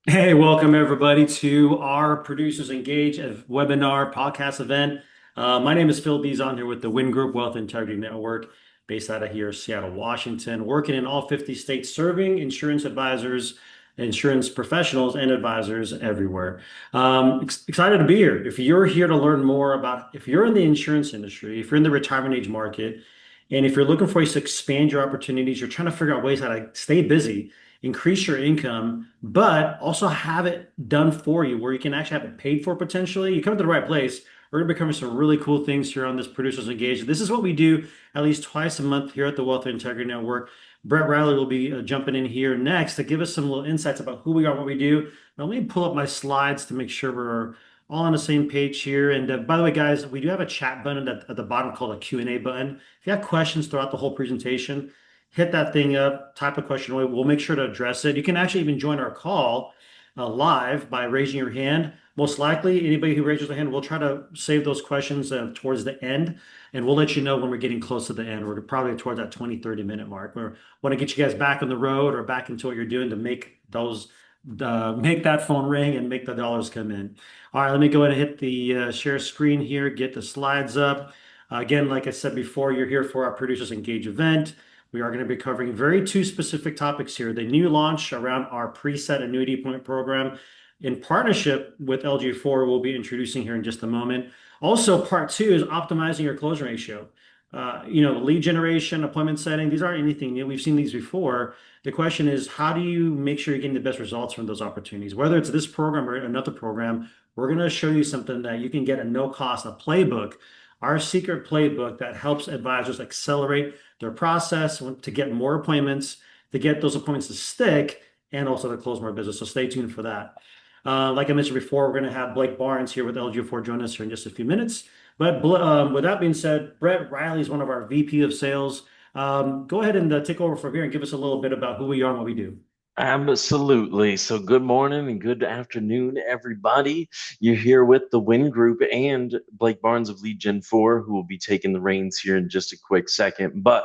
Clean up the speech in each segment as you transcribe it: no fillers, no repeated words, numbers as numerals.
Hey, welcome everybody to our Producers Engage webinar podcast event. My name is Phil Bees. I'm here with the Win Group Wealth Integrity Network, based out of here, Seattle, Washington, working in all 50 states, serving insurance advisors, insurance professionals, and advisors everywhere. Excited to be here. If you're here to learn more about, if you're in the insurance industry, if you're in the retirement age market, and if you're looking for ways to expand your opportunities, you're trying to figure out ways how to stay busy, increase your income, but also have it done for you where you can actually have it paid for potentially. You come to the right place. We're going to be covering some really cool things here on this Producers Engaged. This is what we do at least twice a month here at the Wealth Integrity Network. Brett Riley will be jumping in here next to give us some little insights about who we are, what we do. Now, let me pull up my slides to make sure we're all on the same page here. And by the way, guys, we do have a chat button at the bottom called a Q&A button. If you have questions throughout the whole presentation, hit that thing up, type a question away. We'll make sure to address it. You can actually even join our call live by raising your hand. Most likely, anybody who raises their hand, we'll try to save those questions towards the end, and we'll let you know when we're getting close to the end. We're probably towards that 20, 30-minute mark. We want to get you guys back on the road or back into what you're doing to make that phone ring and make the dollars come in. All right, let me go ahead and hit the share screen here, get the slides up. Again, like I said before, you're here for our Producers Engage event. We are going to be covering very two specific topics here. The new launch around our preset annuity point program in partnership with LG4 we'll be introducing here in just a moment. Also, part two is optimizing your closing ratio. Lead generation, appointment setting, these aren't anything new. We've seen these before. The question is, how do you make sure you're getting the best results from those opportunities? Whether it's this program or another program, we're going to show you something that you can get at no cost, a playbook, our secret playbook that helps advisors accelerate their process to get more appointments, to get those appointments to stick, and also to close more business. So stay tuned for that. Like I mentioned before, we're going to have Blake Barnes here with LG4 join us here in just a few minutes. But with that being said, Brett Riley is one of our VP of sales. Go ahead and take over from here and give us a little bit about who we are and what we do. Absolutely. So, good morning and good afternoon, everybody. You're here with the Win Group and Blake Barnes of Lead Gen 4, who will be taking the reins here in just a quick second. But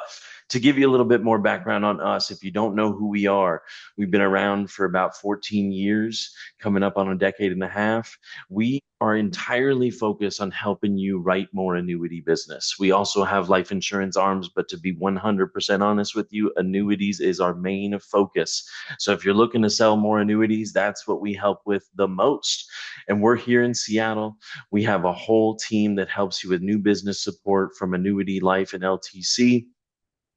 to give you a little bit more background on us, if you don't know who we are, we've been around for about 14 years, coming up on a decade and a half. We are entirely focused on helping you write more annuity business. We also have life insurance arms, but to be 100% honest with you, annuities is our main focus. So if you're looking to sell more annuities, that's what we help with the most. And we're here in Seattle. We have a whole team that helps you with new business support from annuity, life, and LTC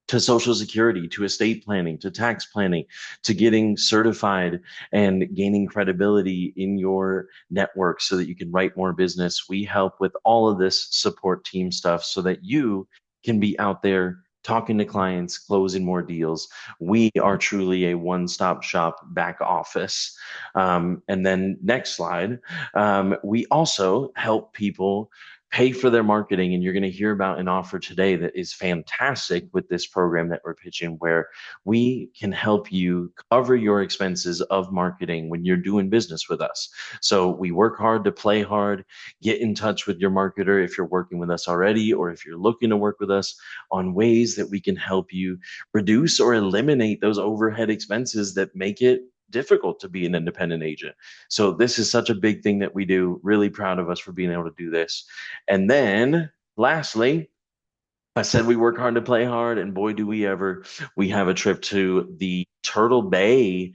to Social Security, to estate planning, to tax planning, to getting certified and gaining credibility in your network so that you can write more business. We help with all of this support team stuff so that you can be out there talking to clients, closing more deals. We are truly a one-stop shop back office. And then next slide, we also help people pay for their marketing. And you're going to hear about an offer today that is fantastic with this program that we're pitching, where we can help you cover your expenses of marketing when you're doing business with us. So we work hard to play hard. Get in touch with your marketer if you're working with us already, or if you're looking to work with us on ways that we can help you reduce or eliminate those overhead expenses that make it difficult to be an independent agent. So this is such a big thing that we do. Really proud of us for being able to do this. And then lastly, I said we work hard to play hard, and boy, do we ever. We have a trip to the Turtle Bay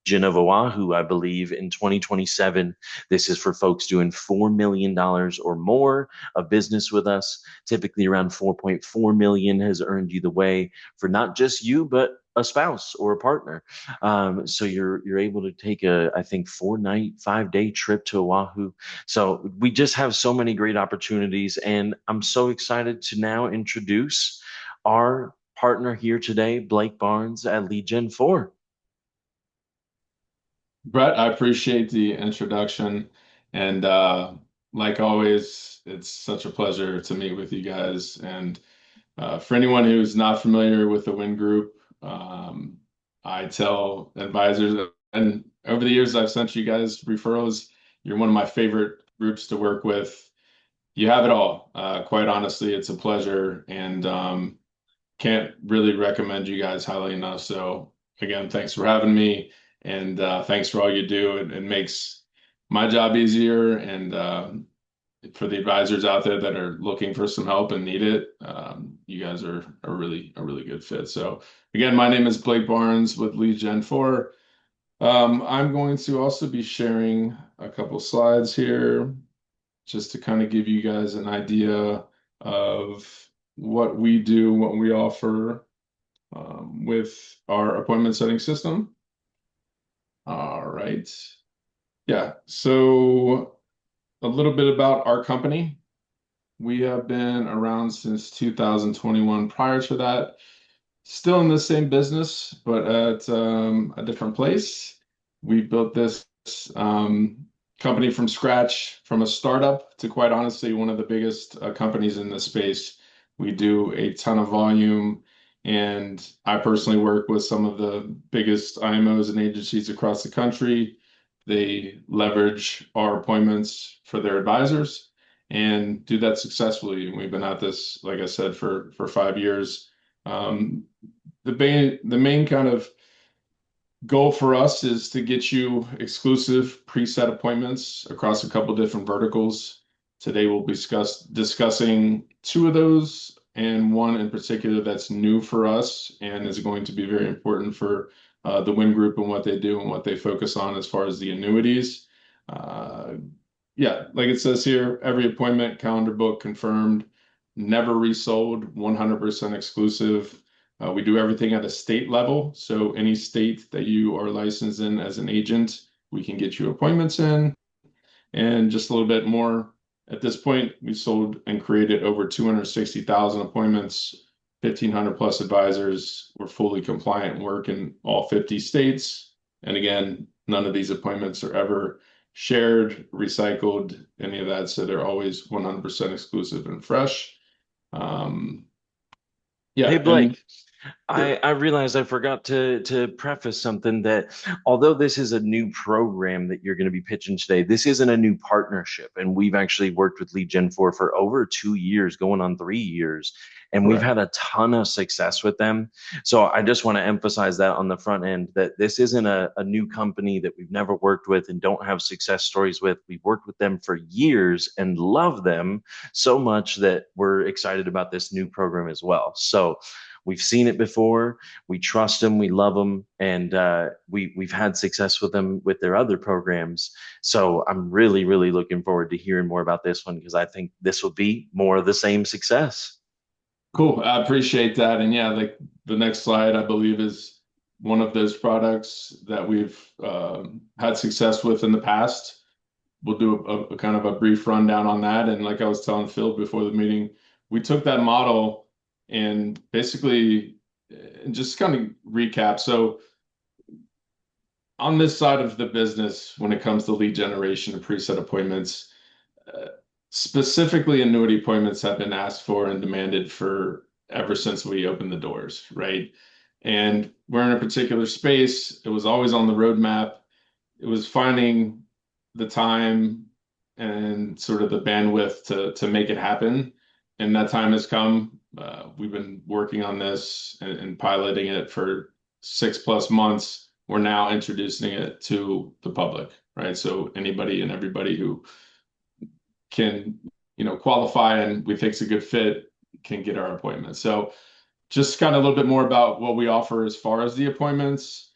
region of Oahu, I believe, in 2027. This is for folks doing $4 million or more of business with us. Typically around 4.4 million has earned you the way for not just you, but a spouse or a partner. So you're able to take a, I think, 4-night, 5-day trip to Oahu. So we just have so many great opportunities, and I'm so excited to now introduce our partner here today, Blake Barnes at Lead Gen 4. Brett, I appreciate the introduction. And like always, it's such a pleasure to meet with you guys. And for anyone who's not familiar with the Win Group, I tell advisors, and over the years, I've sent you guys referrals. You're one of my favorite groups to work with. You have it all. Quite honestly, it's a pleasure, and can't really recommend you guys highly enough. So again, thanks for having me. And thanks for all you do. It makes my job easier. And for the advisors out there that are looking for some help and need it, you guys are a really good fit. So again, my name is Blake Barnes with Lead Gen 4. I'm going to also be sharing a couple slides here just to kind of give you guys an idea of what we do, what we offer with our appointment setting system. All right. Yeah. So a little bit about our company. We have been around since 2021. Prior to that, still in the same business, but at a different place. We built this company from scratch, from a startup to, quite honestly, one of the biggest companies in this space. We do a ton of volume, and I personally work with some of the biggest IMOs and agencies across the country. They leverage our appointments for their advisors and do that successfully. And we've been at this, like I said, for 5 years. The main kind of goal for us is to get you exclusive preset appointments across a couple different verticals. Today we'll be discussing two of those, and one in particular that's new for us and is going to be very important for the Win Group and what they do and what they focus on as far as the annuities. Yeah, like it says here, every appointment, calendar book confirmed, never resold, 100% exclusive. We do everything at a state level. So any state that you are licensed in as an agent, we can get you appointments in. And just a little bit more, at this point, we sold and created over 260,000 appointments, 1,500 plus advisors. We're fully compliant and work in all 50 states. And again, none of these appointments are ever shared, recycled, any of that. So they're always 100% exclusive and fresh. Yeah, Hey, and Blake, I realized I forgot to preface something that although this is a new program that you're going to be pitching today, this isn't a new partnership. And we've actually worked with Lead Gen 4 for over 2 years, going on 3 years, and we've correct. had a ton of success with them. So I just want to emphasize that on the front end that this isn't a new company that we've never worked with and don't have success stories with. We've worked with them for years and love them so much that we're excited about this new program as well. So we've seen it before. We trust them, we love them, and we've had success with them with their other programs. So I'm really, really looking forward to hearing more about this one because I think this will be more of the same success. Cool. I appreciate that. And yeah, like the next slide, I believe, is one of those products that we've had success with in the past. We'll do a kind of a brief rundown on that. And like I was telling Phil before the meeting, we took that model and basically just kind of recap. So on this side of the business, when it comes to lead generation and preset appointments, uh, specifically annuity appointments have been asked for and demanded for ever since we opened the doors, right? And we're in a particular space. It was always on the roadmap. It was finding the time and sort of the bandwidth to make it happen. And that time has come. We've been working on this and piloting it for 6+ months. We're now introducing it to the public, right? So anybody and everybody who can, qualify and we think it's a good fit can get our appointment. So just kind of a little bit more about what we offer as far as the appointments.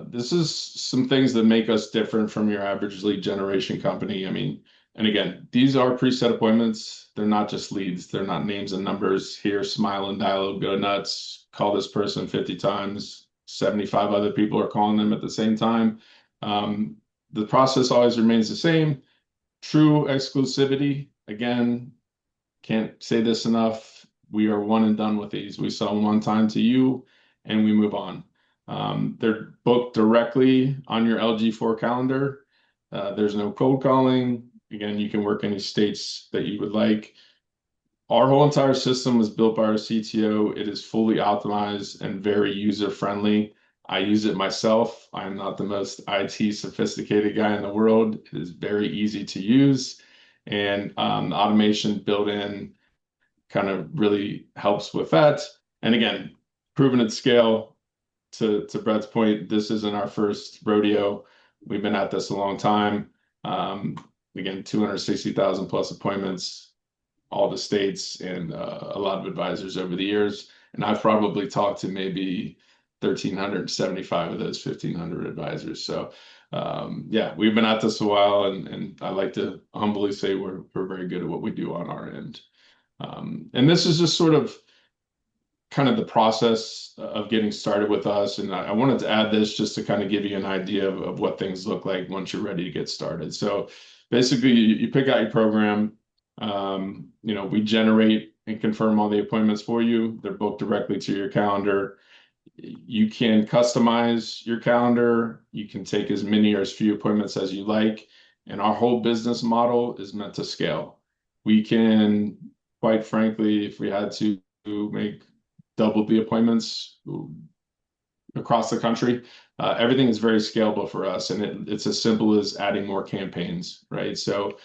This is some things that make us different from your average lead generation company. I mean, and again, these are preset appointments. They're not just leads. They're not names and numbers. Here, smile and dial, go nuts, call this person 50 times. 75 other people are calling them at the same time. The process always remains the same. True exclusivity. Again, can't say this enough. We are one and done with these. We sell one time to you and we move on. They're booked directly on your LG4 calendar. There's no cold calling. Again, you can work any states that you would like. Our whole entire system was built by our CTO. It is fully optimized and very user-friendly. I use it myself. I'm not the most IT sophisticated guy in the world. It is very easy to use, and the automation built in kind of really helps with that. And again, proven at scale, to Brett's point, this isn't our first rodeo. We've been at this a long time. Um, Again, 260,000 plus appointments, all the states, and a lot of advisors over the years. And I've probably talked to maybe 1,375 of those 1,500 advisors. So, yeah, we've been at this a while, and I like to humbly say we're very good at what we do on our end. And this is just sort of kind of the process of getting started with us. And I wanted to add this just to kind of give you an idea of what things look like once you're ready to get started. So basically, you pick out your program. We generate and confirm all the appointments for you. They're booked directly to your calendar. You can customize your calendar. You can take as many or as few appointments as you like. And our whole business model is meant to scale. We can, quite frankly, if we had to make double the appointments across the country. Everything is very scalable for us, and it's as simple as adding more campaigns, right? So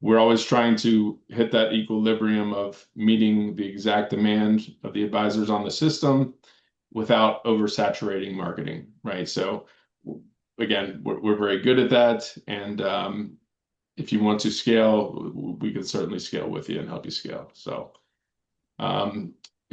we're always trying to hit that equilibrium of meeting the exact demand of the advisors on the system without oversaturating marketing, right? So again, we're very good at that, and if you want to scale, we can certainly scale with you and help you scale. So.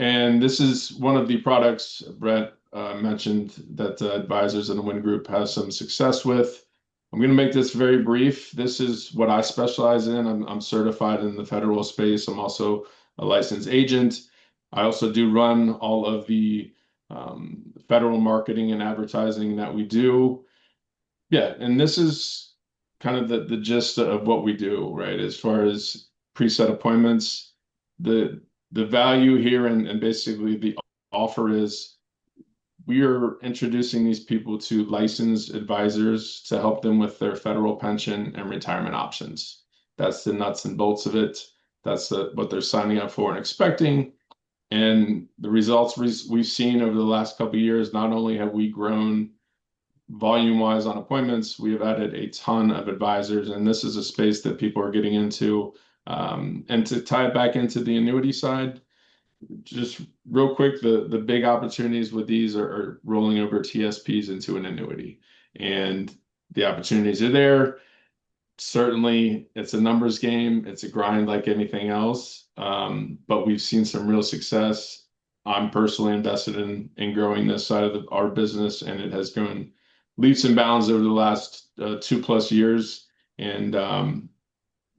And this is one of the products Brett mentioned that advisors in the Win Group have some success with. I'm going to make this very brief. This is what I specialize in. I'm certified in the federal space. I'm also a licensed agent. I also do run all of the federal marketing and advertising that we do. Yeah, and this is kind of the gist of what we do, right? As far as preset appointments, the value here and basically the offer is we are introducing these people to licensed advisors to help them with their federal pension and retirement options. That's the nuts and bolts of it. That's what they're signing up for and expecting. And the results we've seen over the last couple of years, not only have we grown volume-wise on appointments, we have added a ton of advisors, and this is a space that people are getting into. And to tie it back into the annuity side, just real quick, the big opportunities with these are rolling over TSPs into an annuity. And the opportunities are there. Certainly, it's a numbers game. It's a grind like anything else. But we've seen some real success. I'm personally invested in growing this side of our business, and it has grown leaps and bounds over the last 2+ years. And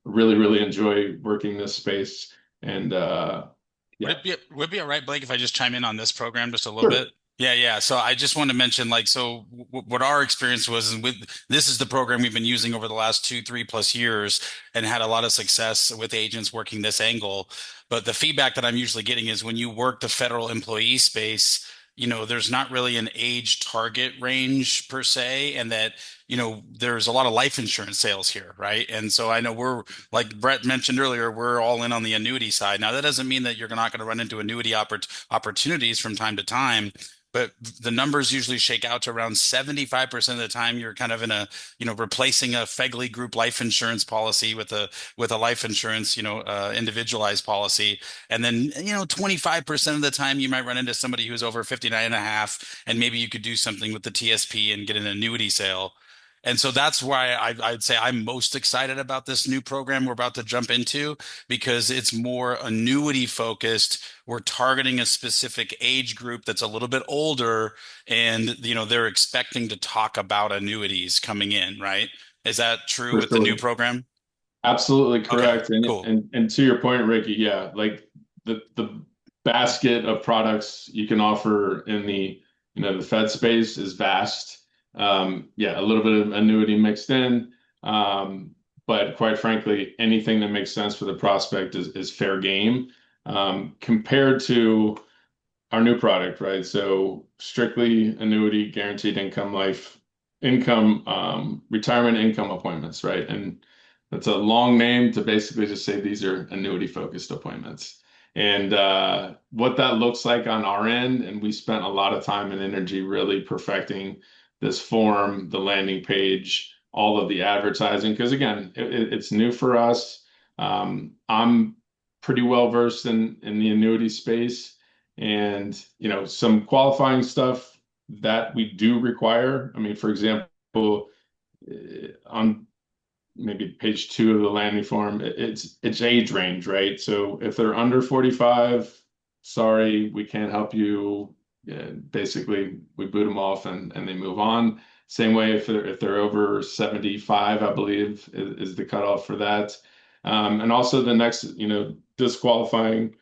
really, really enjoy working this space. And yeah. Would it be all right, Blake, if I just chime in on this program just a little Sure. bit? Yeah. So I just want to mention, what our experience was, and this is the program we've been using over the last 2, 3+ years, and had a lot of success with agents working this angle. But the feedback that I'm usually getting is when you work the federal employee space, there's not really an age target range per se, and that, there's a lot of life insurance sales here, right? And so I know we're, like Brett mentioned earlier, we're all in on the annuity side. Now, that doesn't mean that you're not going to run into annuity opportunities from time to time, but the numbers usually shake out to around 75% of the time you're kind of in a, replacing a FEGLI group life insurance policy with a life insurance, individualized policy. And then, 25% of the time you might run into somebody who's over 59 and a half, and maybe you could do something with the TSP and get an annuity sale. And so that's why I'd say I'm most excited about this new program we're about to jump into, because it's more annuity focused. We're targeting a specific age group that's a little bit older, and they're expecting to talk about annuities coming in, right? Is that true For with the new sure. program? Absolutely Okay, correct. And cool. and to your point, Ricky, yeah, like the basket of products you can offer in the Fed space is vast. Yeah, a little bit of annuity mixed in. But quite frankly, anything that makes sense for the prospect is fair game. Compared to our new product, right? So strictly annuity, guaranteed income, life income, retirement income appointments, right? And that's a long name to basically just say these are annuity focused appointments. And what that looks like on our end, and we spent a lot of time and energy really perfecting this form, the landing page, all of the advertising, because again, it's new for us. I'm pretty well versed in the annuity space, and some qualifying stuff that we do require. I mean, for example, on maybe page 2 of the landing form, it's age range, right? So if they're under 45, sorry, we can't help you. Basically, we boot them off and they move on. Same way if they're over 75, I believe is the cutoff for that. And also the next, disqualifying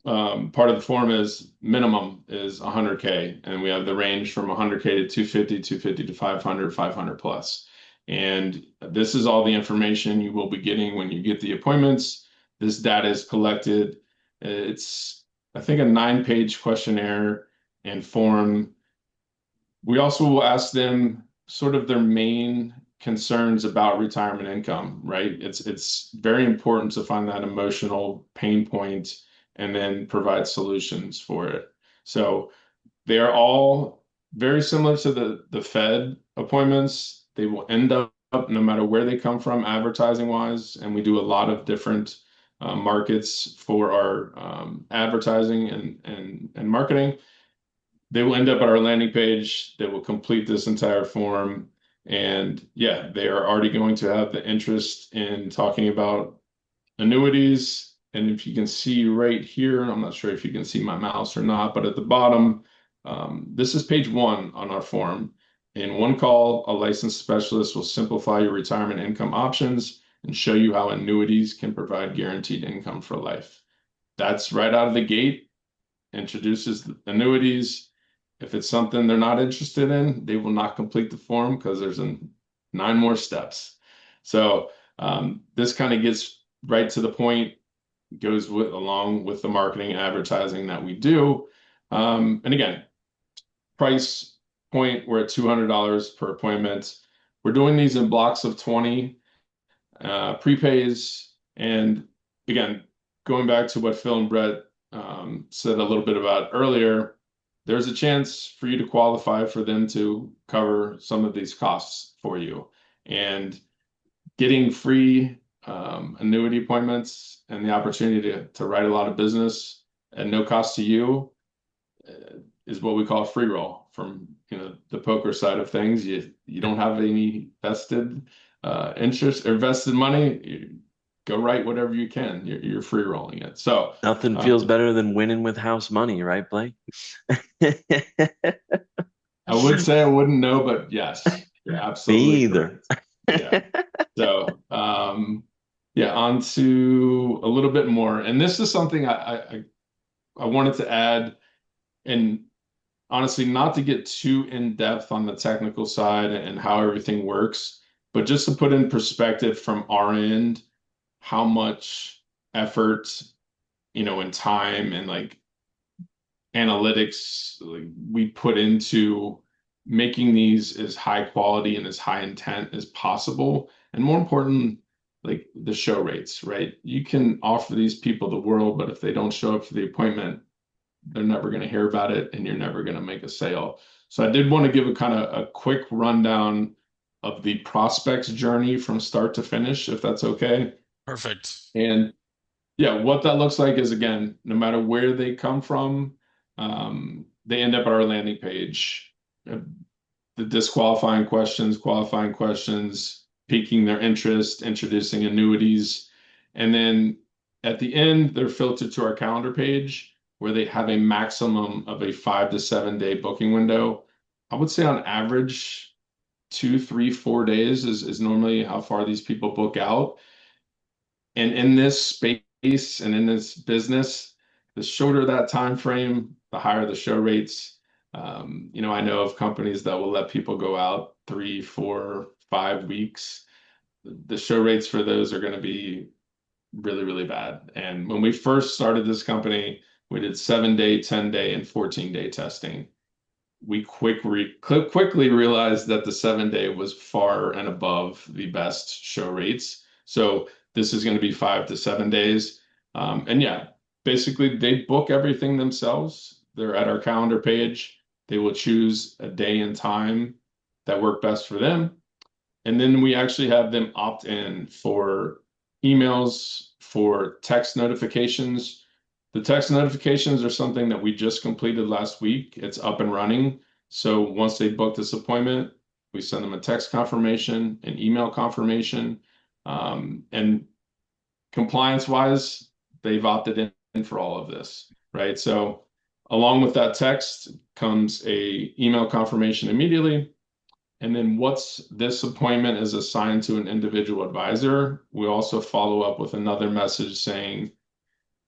part of the form is minimum is 100K, and we have the range from 100K to 250, 250 to 500, 500 plus. And this is all the information you will be getting when you get the appointments. This data is collected. It's, I think, a 9-page questionnaire and form. We also will ask them sort of their main concerns about retirement income, right? It's very important to find that emotional pain point and then provide solutions for it. So they are all very similar to the Fed appointments. They will end up, no matter where they come from, advertising wise, and we do a lot of different markets for our advertising and marketing. They will end up at our landing page. They will complete this entire form. And yeah, they are already going to have the interest in talking about annuities. And if you can see right here, I'm not sure if you can see my mouse or not, but at the bottom, this is page 1 on our form. In one call, a licensed specialist will simplify your retirement income options and show you how annuities can provide guaranteed income for life. That's right out of the gate, introduces annuities. If it's something they're not interested in, they will not complete the form because there's 9 more steps. So this kind of gets right to the point, goes along with the marketing advertising that we do. And again, price point, we're at $200 per appointment. We're doing these in blocks of 20 prepays. And again, going back to what Phil and Brett said a little bit about earlier, there's a chance for you to qualify for them to cover some of these costs for you. And getting free annuity appointments and the opportunity to write a lot of business at no cost to you is what we call a free roll. From the poker side of things, you don't have any vested interest or vested money. You go write whatever you can. You're free rolling it. So Nothing feels better than winning with house money, right, Blake? I would say I wouldn't know, but yes, you're Me absolutely either. correct. Yeah. So, yeah, on to a little bit more. And this is something I wanted to add, and honestly, not to get too in depth on the technical side and how everything works, but just to put in perspective from our end, how much effort, and time and like analytics we put into making these as high quality and as high intent as possible. And more important, like the show rates, right? You can offer these people the world, but if they don't show up for the appointment, they're never going to hear about it and you're never going to make a sale. So I did want to give a kind of a quick rundown of the prospect's journey from start to finish, if that's okay. Perfect. And yeah, what that looks like is, again, no matter where they come from, they end up at our landing page. The disqualifying questions, qualifying questions, piquing their interest, introducing annuities. And then at the end, they're filtered to our calendar page where they have a maximum of a 5 to 7 day booking window. I would say on average, 2, 3, 4 days is normally how far these people book out. And in this space and in this business, the shorter that time frame, the higher the show rates. I know of companies that will let people go out 3, 4, 5 weeks. The show rates for those are going to be really, really bad. And when we first started this company, we did 7-day, 10-day, and 14-day testing. We quickly realized that the 7-day was far and above the best show rates. So this is going to be 5 to 7 days. And yeah, basically they book everything themselves. They're at our calendar page. They will choose a day and time that work best for them. And then we actually have them opt in for emails, for text notifications. The text notifications are something that we just completed last week. It's up and running. So once they book this appointment, we send them a text confirmation, an email confirmation, and compliance wise, they've opted in for all of this, right? So along with that text comes a email confirmation immediately. And then once this appointment is assigned to an individual advisor, we also follow up with another message saying,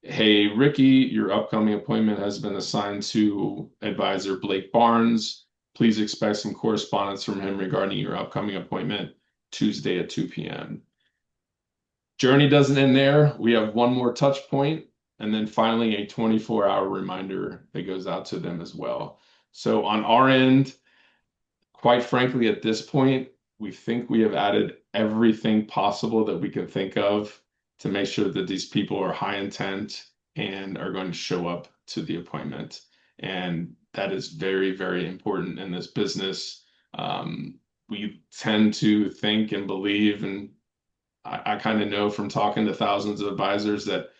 hey, Ricky, your upcoming appointment has been assigned to advisor Blake Barnes. Please expect some correspondence from him regarding your upcoming appointment Tuesday at 2 p.m. Journey doesn't end there. We have one more touch point, and then finally a 24-hour reminder that goes out to them as well. So on our end, quite frankly, at this point, we think we have added everything possible that we can think of to make sure that these people are high intent and are going to show up to the appointment. And that is very, very important in this business. We tend to think and believe, and I kind of know from talking to thousands of advisors that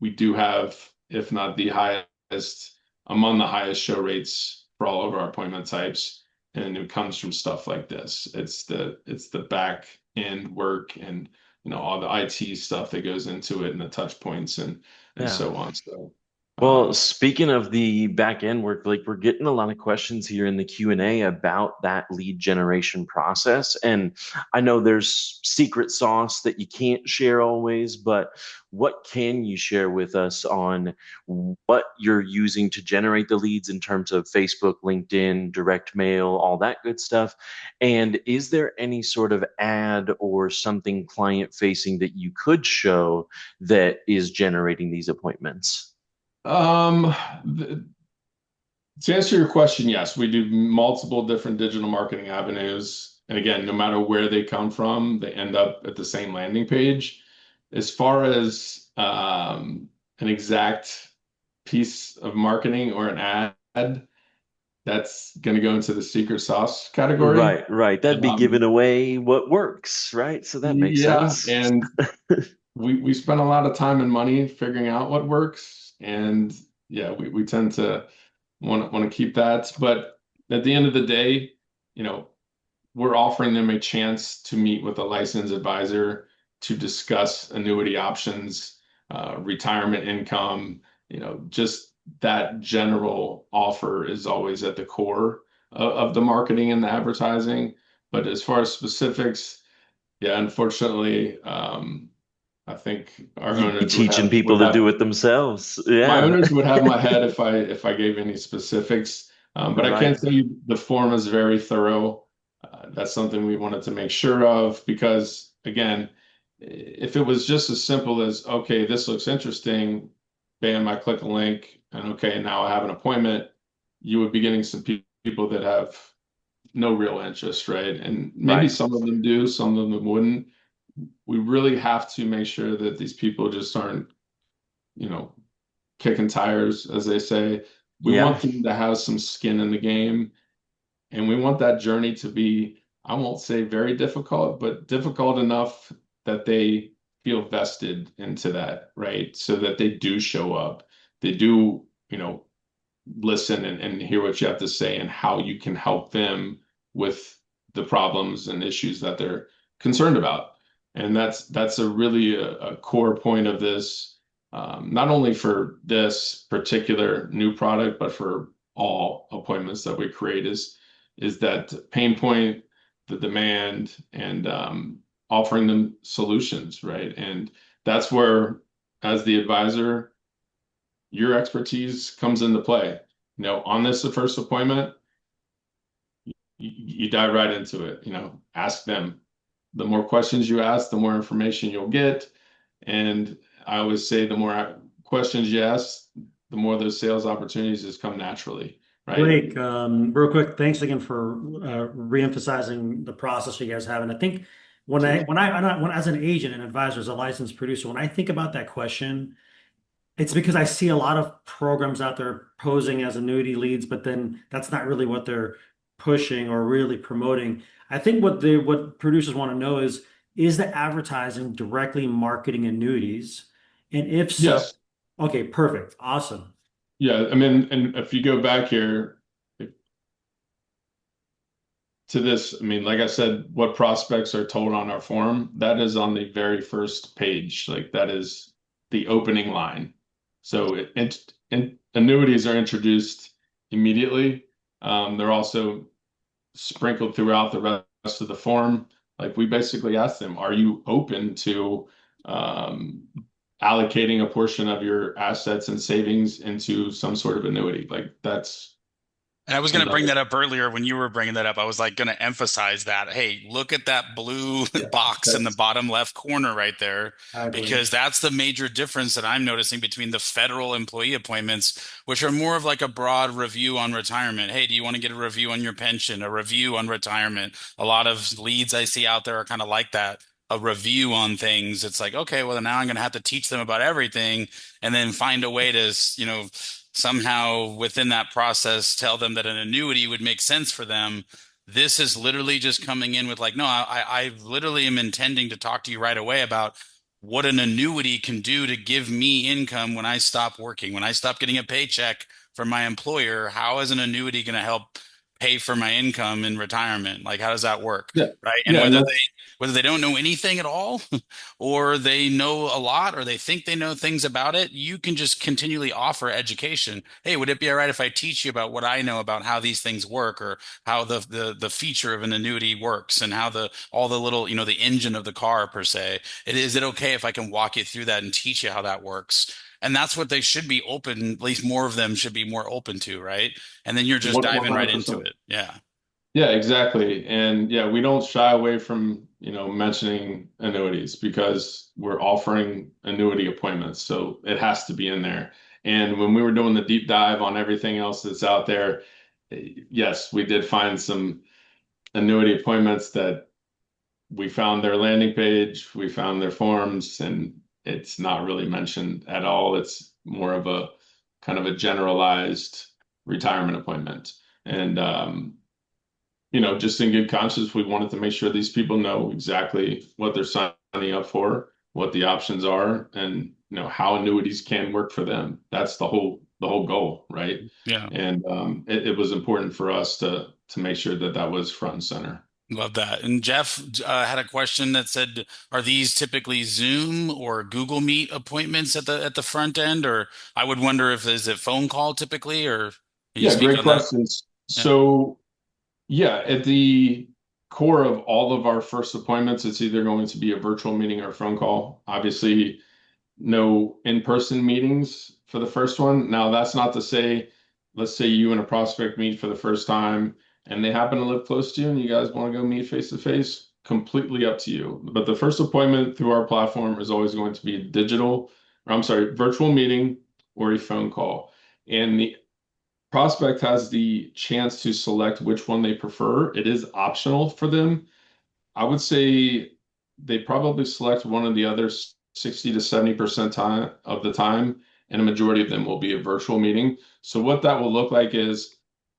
we do have, if not the highest, among the highest show rates for all of our appointment types. And it comes from stuff like this. It's the back end work and all the IT stuff that goes into it and the touch points and Yeah. so on. So Well, speaking of the back end work, like we're getting a lot of questions here in the Q&A about that lead generation process. And I know there's secret sauce that you can't share always, but what can you share with us on what you're using to generate the leads in terms of Facebook, LinkedIn, direct mail, all that good stuff? And is there any sort of ad or something client facing that you could show that is generating these appointments? to answer your question, yes, we do multiple different digital marketing avenues. And again, no matter where they come from, they end up at the same landing page. As far as an exact piece of marketing or an ad, that's going to go into the secret sauce category. Right. That'd be giving away what works, right? So that makes sense. And we spend a lot of time and money figuring out what works. And yeah, we tend to want to keep that. But at the end of the day, we're offering them a chance to meet with a licensed advisor to discuss annuity options, retirement income, just that general offer is always at the core of the marketing and the advertising. But as far as specifics, yeah, unfortunately, I think our You'd be owners teaching people to do it themselves. my Yeah. owners would have my head if I gave any specifics. But I can Right. tell you the form is very thorough. That's something we wanted to make sure of because, again, if it was just as simple as, okay, this looks interesting, bam, I click a link, and okay, now I have an appointment, you would be getting some people that have no real interest, right? And maybe Right. some of them do, some of them wouldn't. We really have to make sure that these people just aren't, kicking tires, as they say. We Yeah. want them to have some skin in the game, and we want that journey to be, I won't say very difficult, but difficult enough that they feel vested into that, right? So that they do show up, they do, listen and hear what you have to say and how you can help them with the problems and issues that they're concerned about. And that's a really a core point of this, not only for this particular new product, but for all appointments that we create is that pain point, the demand, and offering them solutions, right? And that's where, as the advisor, your expertise comes into play. On this first appointment, you dive right into it. Ask them. The more questions you ask, the more information you'll get. And I always say the more questions you ask, the more those sales opportunities just come naturally, right? Blake, real quick, thanks again for reemphasizing the process you guys have. And I think when as an agent and advisor, as a licensed producer, when I think about that question, it's because I see a lot of programs out there posing as annuity leads, but then that's not really what they're pushing or really promoting. I think what producers want to know is the advertising directly marketing annuities? And if so, Yes. okay, perfect. Awesome. Yeah. I mean, and if you go back here, to this, I mean, like I said, what prospects are told on our form, that is on the very first page. Like that is the opening line. So annuities are introduced immediately. They're also sprinkled throughout the rest of the form. Like we basically ask them, are you open to um, allocating a portion of your assets and savings into some sort of annuity? Like that's And I was going to bring another, that up earlier when you were bringing that up. I was like going to emphasize that. Hey, look at that blue yeah, box in the that's bottom left corner right there, Exactly. because that's the major difference that I'm noticing between the federal employee appointments, which are more of like a broad review on retirement. Hey, do you want to get a review on your pension, a review on retirement? A lot of leads I see out there are kind of like that. A review on things. It's like, okay, well, now I'm going to have to teach them about everything and then find a way to, somehow within that process tell them that an annuity would make sense for them. This is literally just coming in with like, no, I literally am intending to talk to you right away about what an annuity can do to give me income when I stop working, when I stop getting a paycheck from my employer. How is an annuity going to help pay for my income in retirement? Like, how does that work? yeah, Right. And yeah, and that's whether they don't know anything at all or they know a lot or they think they know things about it, you can just continually offer education. Hey, would it be all right if I teach you about what I know about how these things work, or how the feature of an annuity works, and how the all the little, the engine of the car per se. Is it okay if I can walk you through that and teach you how that works? And that's what they should be open, at least more of them should be more open to, right? And then you're just diving right into 100%. it. Yeah. Yeah, exactly. And yeah, we don't shy away from, mentioning annuities because we're offering annuity appointments. So it has to be in there. And when we were doing the deep dive on everything else that's out there, yes, we did find some annuity appointments that we found their landing page, we found their forms, and it's not really mentioned at all. It's more of a kind of a generalized retirement appointment. And just in good conscience, we wanted to make sure these people know exactly what they're signing up for, what the options are, and how annuities can work for them. That's the whole goal, right? Yeah. And it was important for us to make sure that that was front and center. Love that. And Jeff had a question that said, "Are these typically Zoom or Google Meet appointments at the front end?" Or I would wonder if is it phone call typically, or can you Yeah, speak great on that? questions. Yeah. So, yeah, at the core of all of our first appointments, it's either going to be a virtual meeting or a phone call. Obviously, no in-person meetings for the first one. Now, that's not to say, let's say you and a prospect meet for the first time and they happen to live close to you and you guys want to go meet face to face, completely up to you. But the first appointment through our platform is always going to be a virtual meeting or a phone call. And the prospect has the chance to select which one they prefer. It is optional for them. I would say they probably select one of the other 60 to 70% time of the time, and a majority of them will be a virtual meeting. So what that will look like is,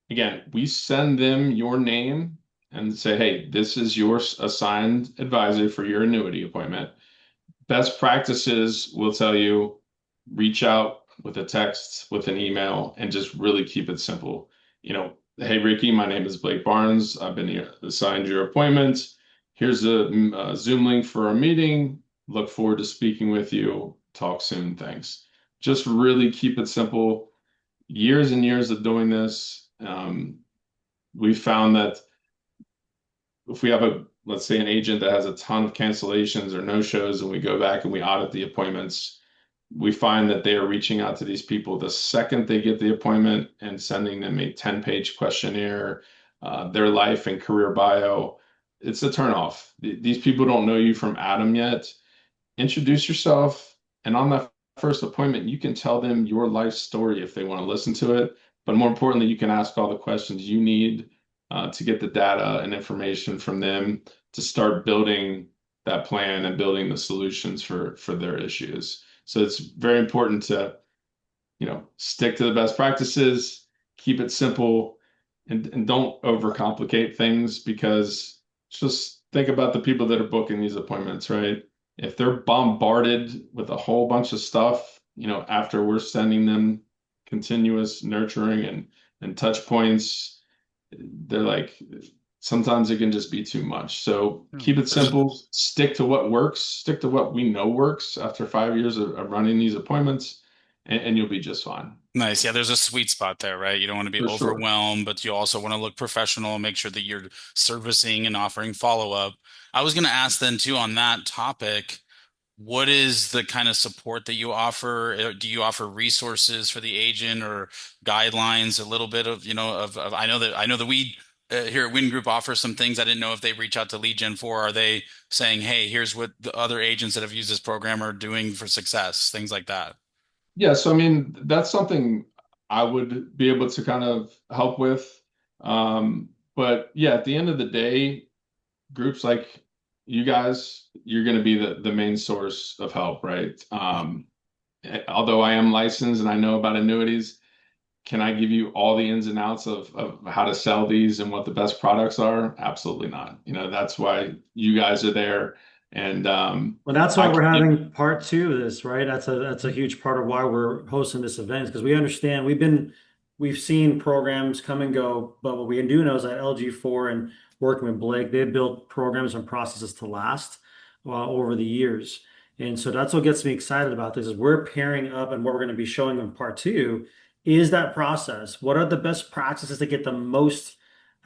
again, we send them your name and say, hey, this is your assigned advisor for your annuity appointment. Best practices will tell you reach out with a text, with an email, and just really keep it simple. Hey, Ricky, my name is Blake Barnes. I've been assigned your appointment. Here's a Zoom link for our meeting. Look forward to speaking with you. Talk soon. Thanks. Just really keep it simple. Years and years of doing this, we found that if we have let's say an agent that has a ton of cancellations or no shows, and we go back and we audit the appointments, we find that they are reaching out to these people the second they get the appointment and sending them a 10-page questionnaire, their life and career bio. It's a turnoff. These people don't know you from Adam yet. Introduce yourself, and on that first appointment, you can tell them your life story if they want to listen to it. But more importantly, you can ask all the questions you need to get the data and information from them to start building that plan and building the solutions for their issues. So it's very important to, stick to the best practices, keep it simple, and don't overcomplicate things, because just think about the people that are booking these appointments, right? If they're bombarded with a whole bunch of stuff, after we're sending them continuous nurturing and touch points, they're like, sometimes it can just be too much. So keep it There's simple, stick to what works, stick to what we know works after 5 years of running these appointments, and you'll be just fine. nice. Yeah, there's a sweet spot there, right? You don't want to be For sure. overwhelmed, but you also want to look professional and make sure that you're servicing and offering follow-up. I was going to ask then too on that topic, what is the kind of support that you offer? Do you offer resources for the agent or guidelines? A little bit of, I know that we here at Win Group offer some things. I didn't know if they reach out to Lead Gen 4. Are they saying, hey, here's what the other agents that have used this program are doing for success, things like that? Yeah, so I mean, that's something I would be able to kind of help with. But yeah, at the end of the day, groups like you guys, you're going to be the main source of help, right? Although I am licensed and I know about annuities, can I give you all the ins and outs of how to sell these and what the best products are? Absolutely not. That's why you guys are there. And Well, that's why I we're can, having part two of this, right? That's a huge part of why we're hosting this event because we understand we've seen programs come and go, but what we do know is that LG4 and working with Blake, they've built programs and processes to last over the years. And so that's what gets me excited about this is we're pairing up and what we're going to be showing in part two is that process. What are the best practices to get the most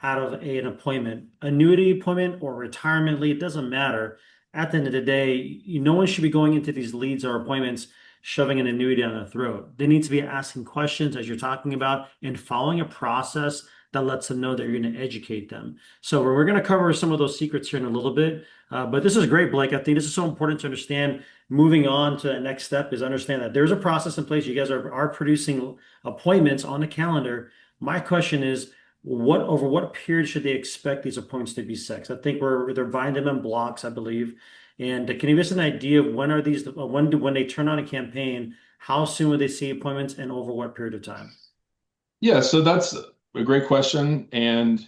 out of an appointment, annuity appointment or retirement lead, it doesn't matter at the end of the day, no one should be going into these leads or appointments shoving an annuity down their throat. They need to be asking questions as you're talking about and following a process that lets them know that you're going to educate them. So we're going to cover some of those secrets here in a little bit. But this is great, Blake. I think this is so important to understand. Moving on to the next step is understand that there's a process in place. You guys are producing appointments on the calendar. My question is, over what period should they expect these appointments to be set? I think they're buying them in blocks, I believe. And can you give us an idea of when are these when they turn on a campaign, how soon will they see appointments and over what period of time? yeah, so that's a great question. And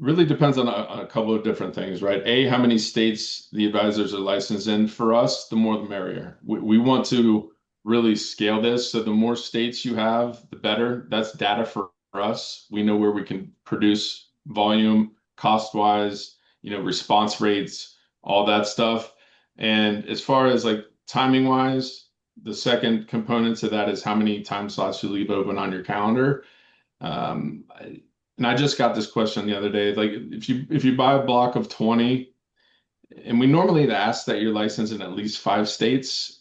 really depends on a couple of different things, right? A, how many states the advisors are licensed in. For us, the more the merrier. We want to really scale this. So the more states you have, the better. That's data for us. We know where we can produce volume, cost-wise, response rates, all that stuff. And as far as like timing-wise, the second component to that is how many time slots you leave open on your calendar. Um, and I just got this question the other day. Like if you buy a block of 20, and we normally ask that you're licensed in at least 5 states,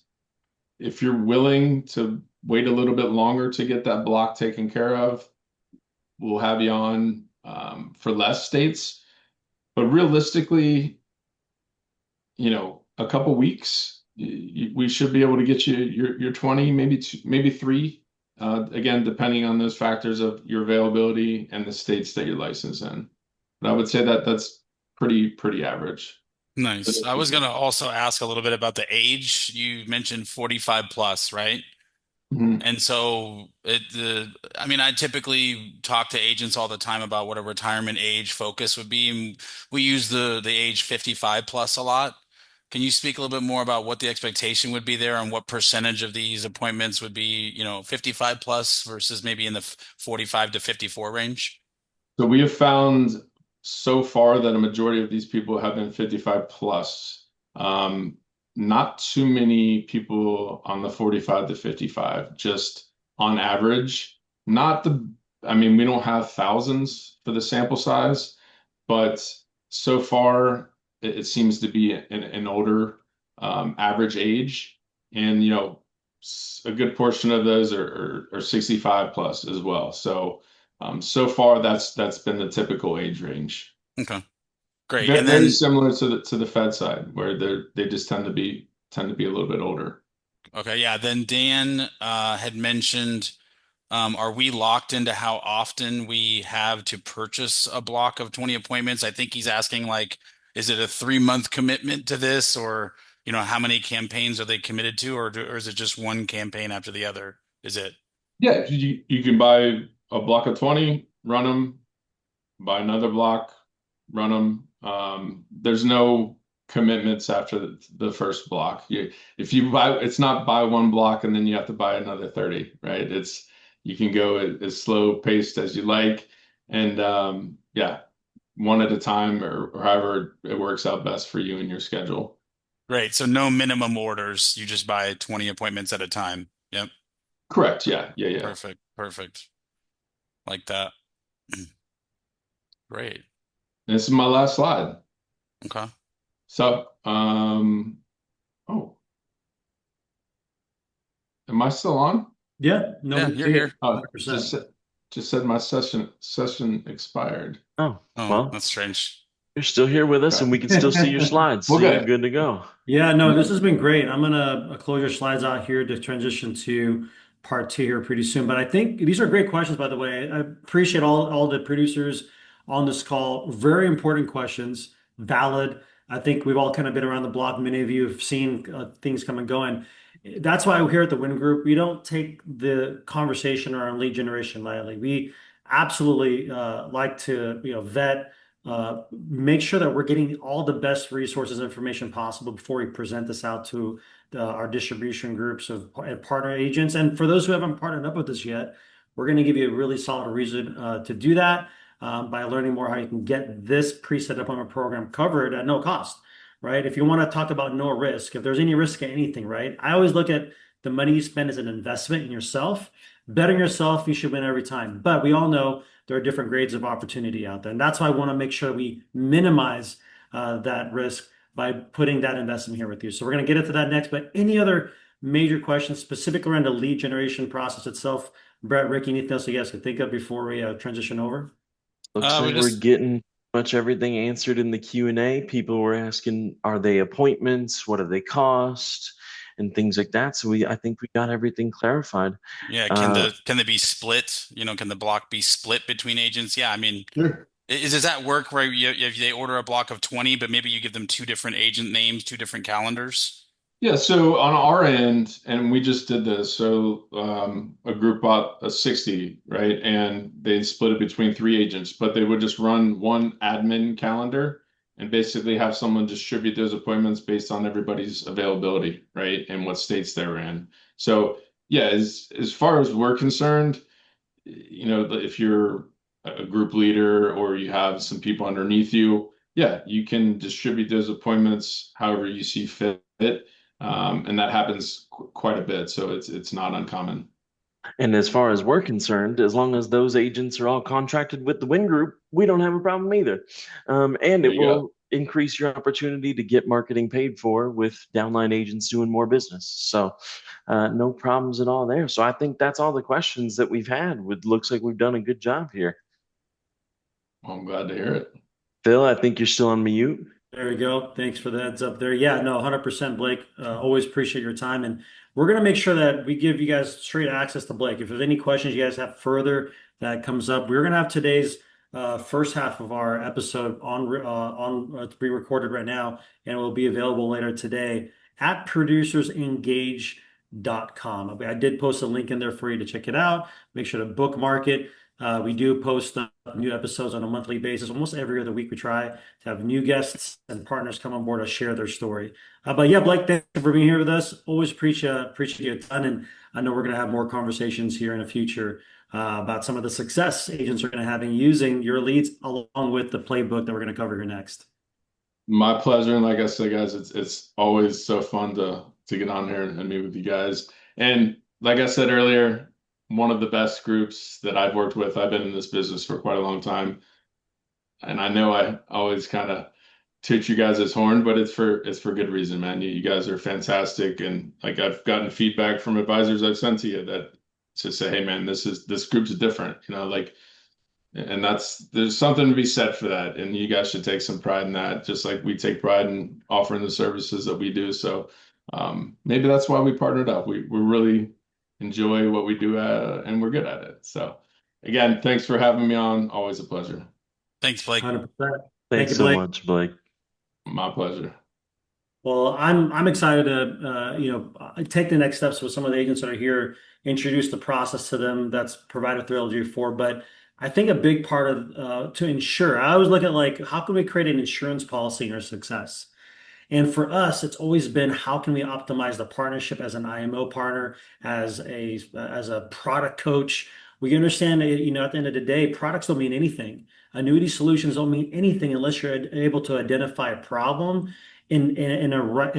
if you're willing to wait a little bit longer to get that block taken care of, we'll have you on for less states. But realistically, a couple weeks, we should be able to get you your 20, maybe two, maybe three. Again, depending on those factors of your availability and the states that you're licensed in. But I would say that that's pretty average. Nice. I was going to also ask a little bit about the age. You mentioned 45 plus, right? Mhm. And so I mean, I typically talk to agents all the time about what a retirement age focus would be. And we use the age 55 plus a lot. Can you speak a little bit more about what the expectation would be there and what percentage of these appointments would be, 55 plus versus maybe in the 45 to 54 range? So we have found so far that a majority of these people have been 55 plus. Um, Not too many people on the 45 to 55, just on average. Not the, I mean, we don't have thousands for the sample size, but so far it seems to be an older average age. And, a good portion of those are 65 plus as well. So far, that's been the typical age range. Okay, great. Very, And very then, similar to the Fed side, where they just tend to be a little bit older. okay, yeah, then Dan had mentioned, are we locked into how often we have to purchase a block of 20 appointments? I think he's asking like, is it a 3 month commitment to this or, how many campaigns are they committed to or is it just one campaign after the other? Is it? Yeah, you can buy a block of 20, run them, buy another block, run them. There's no commitments after the first block. If you buy, it's not buy one block and then you have to buy another 30, right? You can go as slow paced as you like. And yeah, one at a time or however it works out best for you and your schedule. Great. So no minimum orders. You just buy 20 appointments at a time. Yep. Correct. Yeah. Yeah. Yeah. Perfect. Perfect. Like that. Great. This is my last slide. Okay. So, oh, am I still on? Yeah, no, Yeah, we you're see it. here. Oh, 100%. just said my session expired. Oh, Oh, well, that's strange. you're still here with us and we can still see your slides. Well, So you're good. good to go. Yeah, no, this has been great. I'm gonna close your slides out here to transition to part two here pretty soon. But I think these are great questions, by the way. I appreciate all the producers on this call. Very important questions, valid. I think we've all kind of been around the block. Many of you have seen things come and go, and that's why we're here at the Win Group. We don't take the conversation around lead generation lightly. We absolutely like to, vet, make sure that we're getting all the best resources, information possible before we present this out to our distribution groups of and partner agents. And for those who haven't partnered up with us yet, we're going to give you a really solid reason to do that by learning more how you can get this pre-set appointment program covered at no cost, right? If you want to talk about no risk, if there's any risk in anything, right? I always look at the money you spend as an investment in yourself. Betting yourself, you should win every time. But we all know there are different grades of opportunity out there. And that's why I want to make sure we minimize that risk by putting that investment here with you. So we're going to get into that next. But any other major questions specific around the lead generation process itself? Brett, Ricky, anything else you guys could think of before we transition over? Looks We like we're just getting much everything answered in the Q&A. People were asking, are they appointments? What do they cost? And things like that. So I think we got everything clarified. Yeah, Uh, can they be split? Can the block be split between agents? Yeah, I mean, Sure. does that work where if they order a block of 20, but maybe you give them two different agent names, two different calendars? Yeah, so on our end, and we just did this, so a group bought a 60, right? And they split it between three agents, but they would just run one admin calendar and basically have someone distribute those appointments based on everybody's availability, right? And what states they're in. So yeah, as far as we're concerned, if you're a group leader or you have some people underneath you, yeah, you can distribute those appointments however you see fit. And that happens quite a bit, so it's not uncommon. and as far as we're concerned, as long as those agents are all contracted with the Win Group, we don't have a problem either. And There it you go. will increase your opportunity to get marketing paid for with downline agents doing more business. So no problems at all there. So I think that's all the questions that we've had. It looks like we've done a good job here. Well, I'm glad to hear it. Phil, I think you're still on mute. There you go. Thanks for the heads up there. Yeah, no, 100% Blake. Always appreciate your time. And we're going to make sure that we give you guys straight access to Blake. If there's any questions you guys have further that comes up, we're going to have today's first half of our episode on it's pre-recorded right now, and it will be available later today at producersengage.com. I did post a link in there for you to check it out. Make sure to bookmark it. We do post new episodes on a monthly basis. Almost every other week we try to have new guests and partners come on board to share their story. But yeah, Blake, thanks for being here with us. Always appreciate you a ton. And I know we're going to have more conversations here in the future about some of the success agents are going to have in using your leads along with the playbook that we're going to cover here next. My pleasure, and like I said, guys, it's always so fun to get on here and meet with you guys. And like I said earlier, one of the best groups that I've worked with. I've been in this business for quite a long time, and I know I always kind of toot you guys' horn, but it's for good reason, man. You guys are fantastic, and like I've gotten feedback from advisors I've sent to you that to say, hey, man, this group's different, like, and there's something to be said for that, and you guys should take some pride in that, just like we take pride in offering the services that we do. So maybe that's why we partnered up. We really enjoy what we do, and we're good at it. So again, thanks for having me on. Always a pleasure. Thanks, Blake. 100%. Thank Thanks you, so Blake. much, Blake. My pleasure. Well, I'm excited to take the next steps with some of the agents that are here, introduce the process to them that's provided through LG4. But I think a big part of to ensure, I always look at like how can we create an insurance policy in our success? And for us, it's always been how can we optimize the partnership as an IMO partner, as a product coach. We understand that, at the end of the day, products don't mean anything Annuity solutions don't mean anything unless you're able to identify a problem in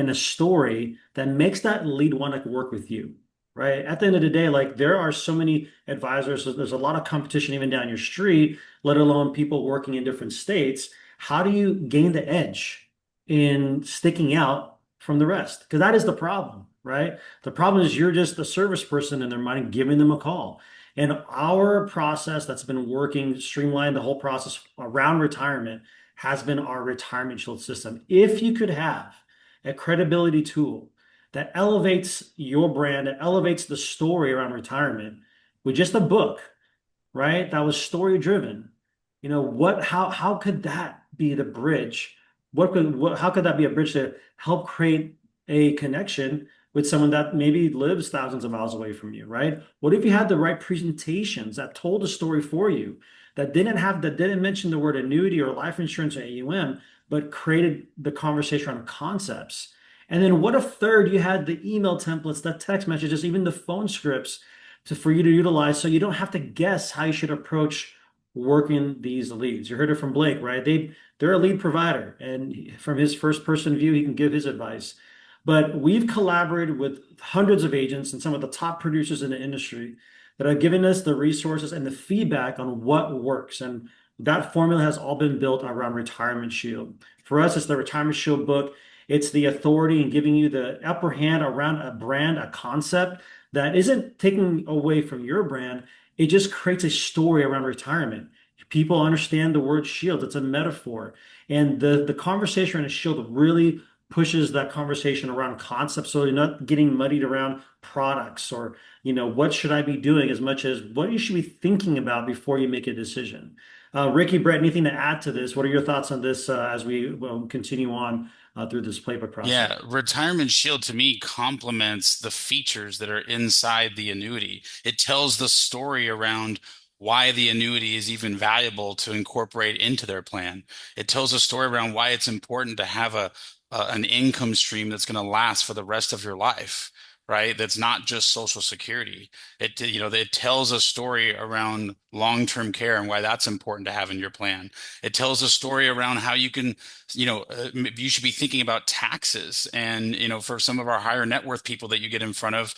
a story that makes that lead want to work with you. Right. At the end of the day, like there are so many advisors, so there's a lot of competition even down your street, let alone people working in different states. How do you gain the edge in sticking out from the rest? Because that is the problem, right? The problem is you're just a service person in their mind, giving them a call. And our process that's been working, streamlined the whole process around retirement has been our retirement shield system. If you could have a credibility tool that elevates your brand, that elevates the story around retirement with just a book, right? That was story driven. How could that be the bridge? How could that be a bridge to help create a connection with someone that maybe lives thousands of miles away from you, right? What if you had the right presentations that told a story for you that didn't mention the word annuity or life insurance or AUM, but created the conversation around concepts? And then what if third, you had the email templates, the text messages, even the phone scripts for you to utilize so you don't have to guess how you should approach working these leads. You heard it from Blake, right? They're a lead provider, and from his first person view, he can give his advice. But we've collaborated with hundreds of agents and some of the top producers in the industry that have given us the resources and the feedback on what works. And that formula has all been built around Retirement Shield. For us, it's the Retirement Shield book. It's the authority in giving you the upper hand around a brand, a concept that isn't taking away from your brand. It just creates a story around retirement. People understand the word shield. It's a metaphor. And the conversation around a shield really pushes that conversation around concepts. So you're not getting muddied around products or, what should I be doing as much as what you should be thinking about before you make a decision. Ricky, Brett, anything to add to this? What are your thoughts on this as we continue on through this playbook process? Yeah, Retirement Shield to me complements the features that are inside the annuity. It tells the story around why the annuity is even valuable to incorporate into their plan. It tells a story around why it's important to have an income stream that's going to last for the rest of your life, right? That's not just Social Security. It tells a story around long-term care and why that's important to have in your plan. It tells a story around how you can you should be thinking about taxes and for some of our higher net worth people that you get in front of,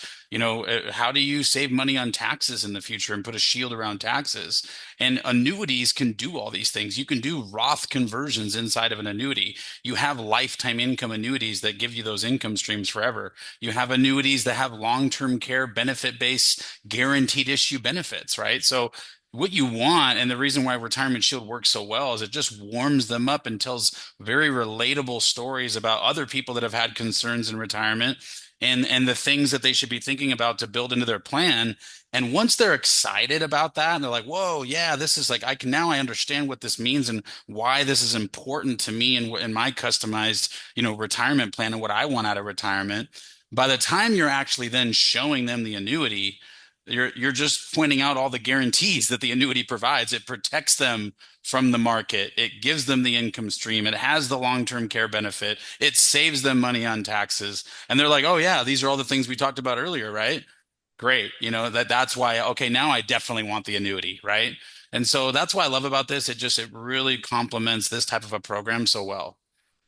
how do you save money on taxes in the future and put a shield around taxes? And annuities can do all these things. You can do Roth conversions inside of an annuity. You have lifetime income annuities that give you those income streams forever. You have annuities that have long-term care benefit based guaranteed issue benefits, right? So what you want, and the reason why Retirement Shield works so well, is it just warms them up and tells very relatable stories about other people that have had concerns in retirement and the things that they should be thinking about to build into their plan. And once they're excited about that, and they're like, "Whoa, yeah, this is like I understand what this means and why this is important to me and in my customized, retirement plan and what I want out of retirement." By the time you're actually then showing them the annuity, you're just pointing out all the guarantees that the annuity provides. It protects them from the market. It gives them the income stream. It has the long-term care benefit. It saves them money on taxes. And they're like, "Oh yeah, these are all the things we talked about earlier, right?" Great. That's why, okay, now I definitely want the annuity, right? And so that's what I love about this. It really complements this type of a program so well.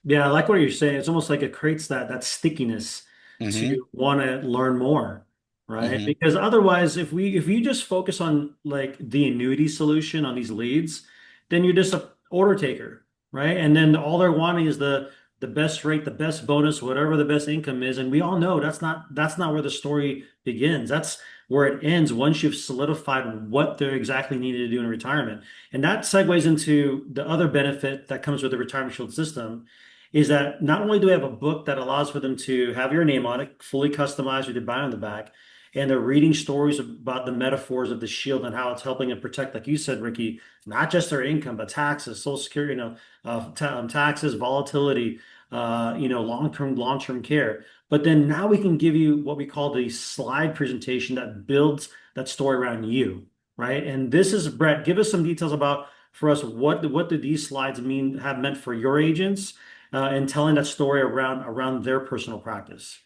Yeah, I like what you're saying. It's almost like it creates that stickiness Hmm. to want to learn more, right? Hmm. Because otherwise, if you just focus on like the annuity solution on these leads, then you're just a order taker, right? And then all they're wanting is the best rate, the best bonus, whatever the best income is. And we all know that's not where the story begins. That's where it ends once you've solidified what they're exactly needed to do in retirement. And that segues into the other benefit that comes with the retirement shield system is that not only do we have a book that allows for them to have your name on it, fully customized with your bio on the back, and they're reading stories about the metaphors of the shield and how it's helping them protect, like you said, Ricky, not just their income, but taxes, Social Security, taxes, volatility, long-term care. But then now we can give you what we call the slide presentation that builds that story around you, right? And this is Brett. Give us some details about for us what do these slides have meant for your agents and telling that story around their personal practice.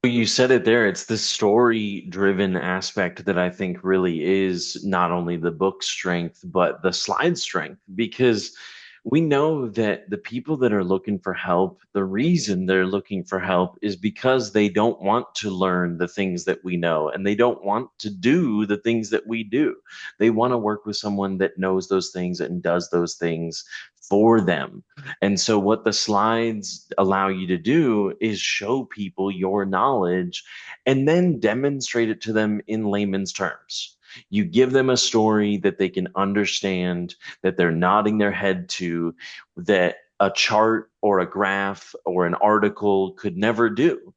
Well, you said it there. It's the story-driven aspect that I think really is not only the book strength, but the slide strength. Because we know that the people that are looking for help, the reason they're looking for help is because they don't want to learn the things that we know and they don't want to do the things that we do. They want to work with someone that knows those things and does those things for them. And so, what the slides allow you to do is show people your knowledge and then demonstrate it to them in layman's terms. You give them a story that they can understand, that they're nodding their head to, that a chart or a graph or an article could never do.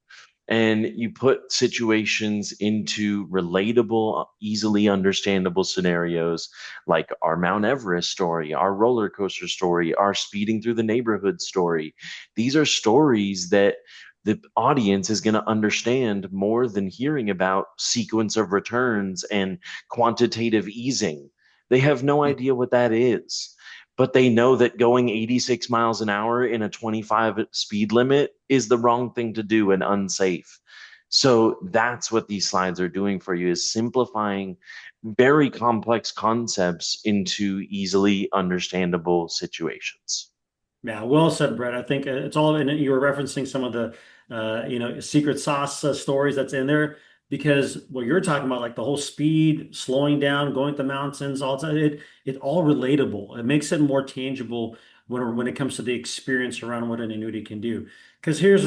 And you put situations into relatable, easily understandable scenarios like our Mount Everest story, our roller coaster story, our speeding through the neighborhood story. These are stories that the audience is going to understand more than hearing about sequence of returns and quantitative easing. They have no idea what that is, but they know that going 86 miles an hour in a 25 speed limit is the wrong thing to do and unsafe. So that's what these slides are doing for you, is simplifying very complex concepts into easily understandable situations. Yeah, well said, Brett. I think it's all, and you were referencing some of the, secret sauce stories that's in there because what you're talking about, like the whole speed, slowing down, going to mountains, all that, it all relatable. It makes it more tangible when it comes to the experience around what an annuity can do. Because here's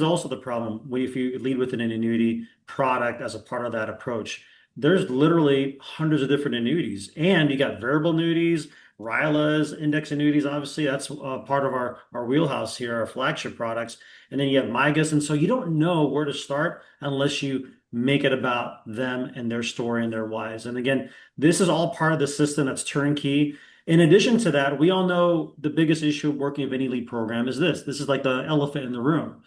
also the problem when if you lead with an annuity product as a part of that approach, there's literally hundreds of different annuities, and you got variable annuities. RILAs, index annuities, obviously, that's part of our wheelhouse here, our flagship products. And then you have MIGAs. And so you don't know where to start unless you make it about them and their story and their whys. And again, this is all part of the system that's turnkey. In addition to that, we all know the biggest issue of working with any lead program is this. This is like the elephant in the room.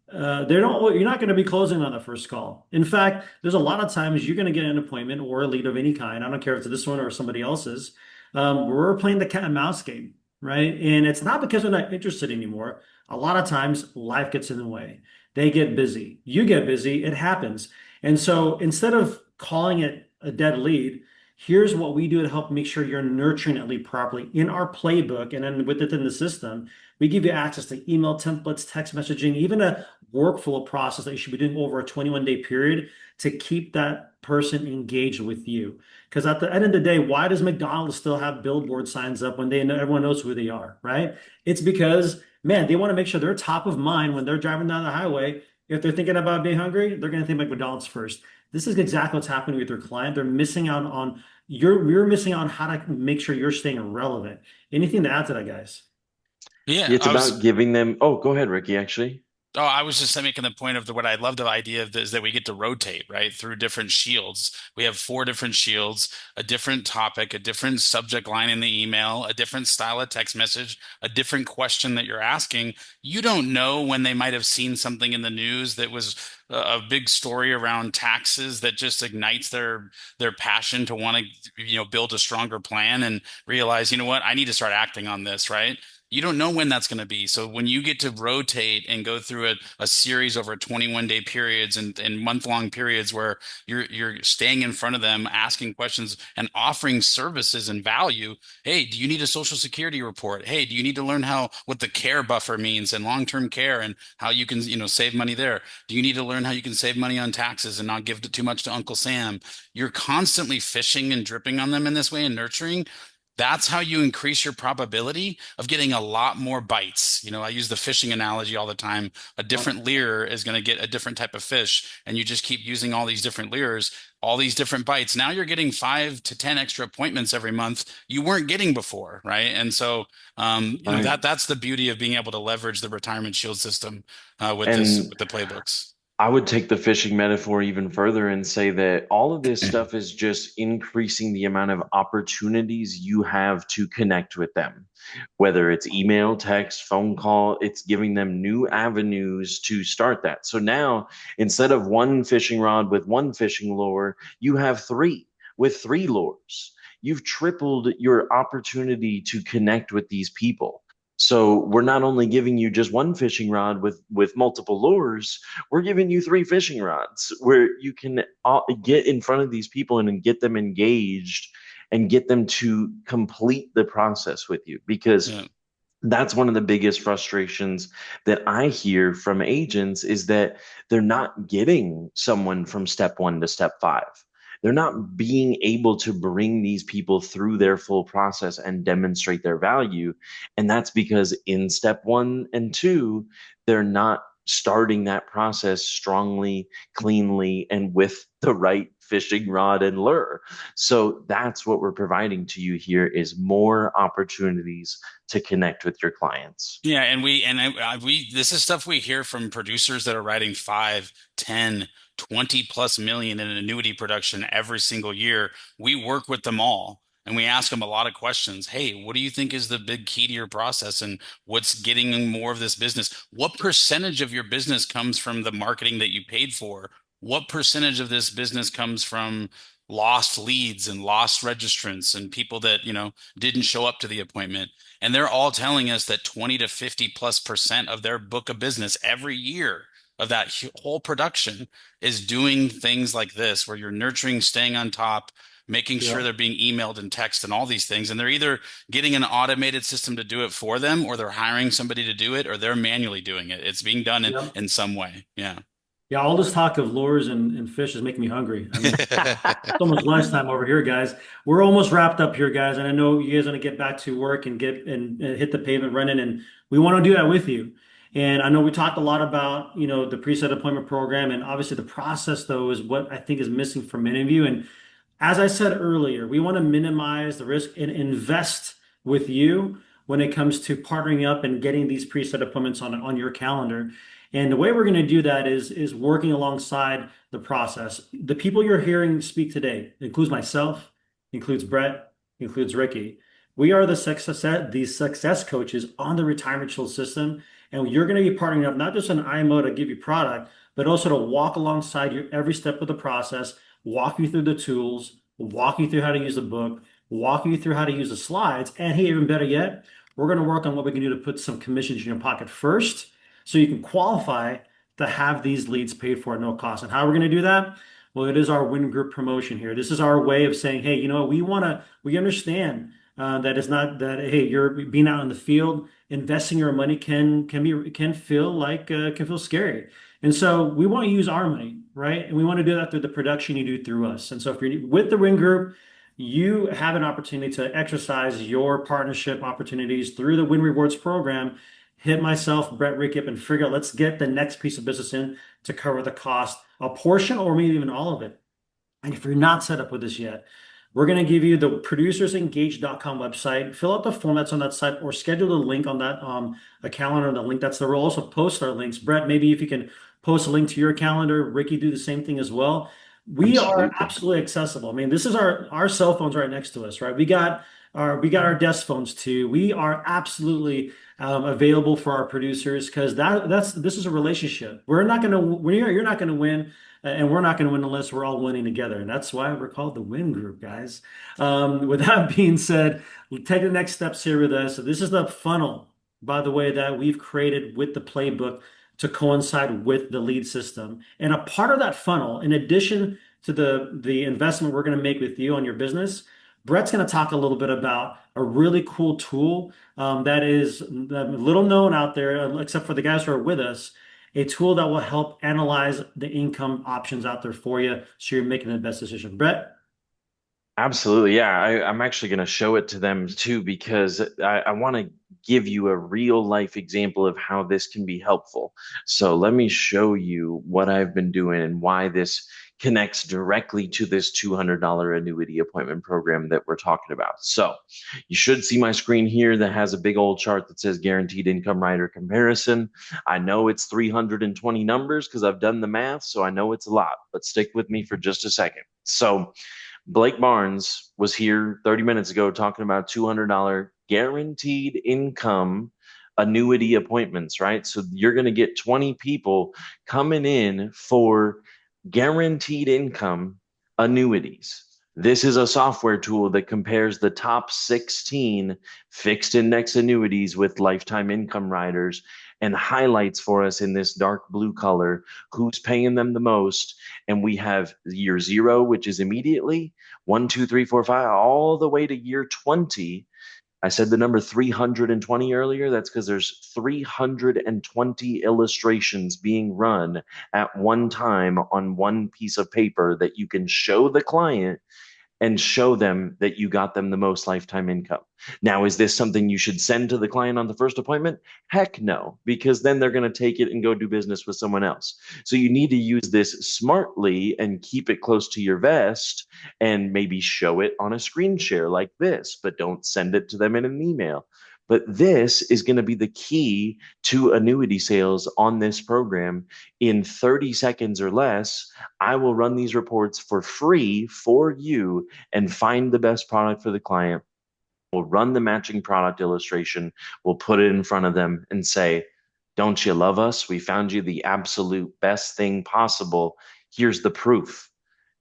They don't, you're not going to be closing on the first call. In fact, there's a lot of times you're going to get an appointment or a lead of any kind. I don't care if it's this one or somebody else's. We're playing the cat and mouse game, right? And it's not because they're not interested anymore. A lot of times life gets in the way. They get busy. You get busy. It happens. And so instead of calling it a dead lead, here's what we do to help make sure you're nurturing that lead properly in our playbook and then within the system. We give you access to email templates, text messaging, even a workflow process that you should be doing over a 21-day period to keep that person engaged with you. Because at the end of the day, why does McDonald's still have billboard signs up when they know everyone knows who they are, right? It's because, man, they want to make sure they're top of mind when they're driving down the highway. If they're thinking about being hungry, they're going to think like McDonald's first. This is exactly what's happening with your client. They're missing out on you're missing out on how to make sure you're staying relevant. Anything to add to that, guys? Yeah, It's about giving them, oh, go ahead, Ricky, actually. Oh, I was just making the point of what I love the idea of is that we get to rotate, right, through different shields. We have four different shields, a different topic, a different subject line in the email, a different style of text message, a different question that you're asking. You don't know when they might have seen something in the news that was a big story around taxes that just ignites their passion to want to, build a stronger plan and realize, you know what, I need to start acting on this, right? You don't know when that's going to be. So when you get to rotate and go through a series over 21-day periods and month-long periods where you're staying in front of them, asking questions and offering services and value. Hey, do you need a social security report? Hey, do you need to learn what the care buffer means and long-term care and how you can, save money there? Do you need to learn how you can save money on taxes and not give too much to Uncle Sam? You're constantly fishing and dripping on them in this way and nurturing. That's how you increase your probability of getting a lot more bites. I use the fishing analogy all the time. A different lure is going to get a different type of fish, and you just keep using all these different lures, all these different bites. Now you're getting 5 to 10 extra appointments every month you weren't getting before, right? And so, Right. that's the beauty of being able to leverage the retirement shield system with And the playbooks. I would take the fishing metaphor even further and say that all of this stuff is just increasing the amount of opportunities you have to connect with them. Whether it's email, text, phone call, it's giving them new avenues to start that. So now, instead of one fishing rod with one fishing lure, you have three with three lures. You've tripled your opportunity to connect with these people. So we're not only giving you just one fishing rod with multiple lures, we're giving you three fishing rods where you can get in front of these people and get them engaged and get them to complete the process with you. Because Yeah. that's one of the biggest frustrations that I hear from agents is that they're not getting someone from step one to step five. They're not being able to bring these people through their full process and demonstrate their value. And that's because in step one and two, they're not starting that process strongly, cleanly, and with the right fishing rod and lure. So that's what we're providing to you here is more opportunities to connect with your clients. Yeah, and we this is stuff we hear from producers that are writing 5, 10, 20 plus million in annuity production every single year. We work with them all and we ask them a lot of questions. Hey, what do you think is the big key to your process and what's getting more of this business? What percentage of your business comes from the marketing that you paid for? What percentage of this business comes from lost leads and lost registrants and people that, didn't show up to the appointment? And they're all telling us that 20 to 50+% of their book of business every year of that whole production is doing things like this, where you're nurturing, staying on top, making sure Yeah. they're being emailed and texted and all these things. And they're either getting an automated system to do it for them, or they're hiring somebody to do it, or they're manually doing it. It's being done in, Yeah. in some way. Yeah. Yeah, all this talk of lures and fish is making me hungry. I mean, it's almost lunchtime over here, guys. We're almost wrapped up here, guys, and I know you guys are gonna get back to work and and hit the pavement running, and we want to do that with you. And I know we talked a lot about, the preset appointment program, and obviously the process though is what I think is missing for many of you. And as I said earlier, we want to minimize the risk and invest with you when it comes to partnering up and getting these preset appointments on your calendar. And the way we're going to do that is working alongside the process. The people you're hearing speak today includes myself, includes Brett, includes Ricky. We are the success coaches on the Retirement Shield system, and you're going to be partnering up not just an IMO to give you product, but also to walk alongside you every step of the process, walk you through the tools, walk you through how to use the book, walk you through how to use the slides, and hey, even better yet, we're going to work on what we can do to put some commissions in your pocket first so you can qualify to have these leads paid for at no cost. And how we're going to do that? Well, it is our win group promotion here. This is our way of saying, hey, we understand that it's not that, hey, you're being out in the field, investing your money can feel scary. And so we want to use our money, right? And we want to do that through the production you do through us. And so if you're with the Win Group, you have an opportunity to exercise your partnership opportunities through the Win Rewards program. Hit myself, Brett Rickip, and figure out, let's get the next piece of business in to cover the cost, a portion or maybe even all of it. And if you're not set up with this yet, we're going to give you the producersengage.com website. Fill out the form that's on that site or schedule the link on that a calendar, the link that's there. We'll also post our links. Brett, maybe if you can post a link to your calendar, Ricky, do the same thing as well. We are Absolutely. absolutely accessible. I mean, this is our cell phones right next to us, right? We got our desk phones too. We are absolutely available for our producers because this is a relationship. You're not gonna win, and we're not gonna win unless we're all winning together. And that's why we're called the Win Group, guys. With that being said, take the next steps here with us. So this is the funnel, by the way, that we've created with the playbook to coincide with the lead system. And a part of that funnel, in addition to the investment we're going to make with you on your business, Brett's going to talk a little bit about a really cool tool that is little known out there, except for the guys who are with us. A tool that will help analyze the income options out there for you, so you're making the best decision. Brett? Absolutely. Yeah. I'm actually going to show it to them too, because I want to give you a real life example of how this can be helpful. So let me show you what I've been doing and why this connects directly to this $200 annuity appointment program that we're talking about. So you should see my screen here that has a big old chart that says guaranteed income rider comparison. I know it's 320 numbers because I've done the math, so I know it's a lot, but stick with me for just a second. So Blake Barnes was here 30 minutes ago talking about $200 guaranteed income annuity appointments, right? So you're going to get 20 people coming in for guaranteed income annuities. This is a software tool that compares the top 16 fixed index annuities with lifetime income riders and highlights for us in this dark blue color who's paying them the most. And we have year zero, which is immediately, one, two, three, four, five, all the way to year 20. I said the number 320 earlier. That's because there's 320 illustrations being run at one time on one piece of paper that you can show the client and show them that you got them the most lifetime income. Now, is this something you should send to the client on the first appointment? Heck no, because then they're going to take it and go do business with someone else. So you need to use this smartly and keep it close to your vest and maybe show it on a screen share like this, but don't send it to them in an email. But this is going to be the key to annuity sales on this program. In 30 seconds or less, I will run these reports for free for you and find the best product for the client. We'll run the matching product illustration. We'll put it in front of them and say, don't you love us? We found you the absolute best thing possible. Here's the proof.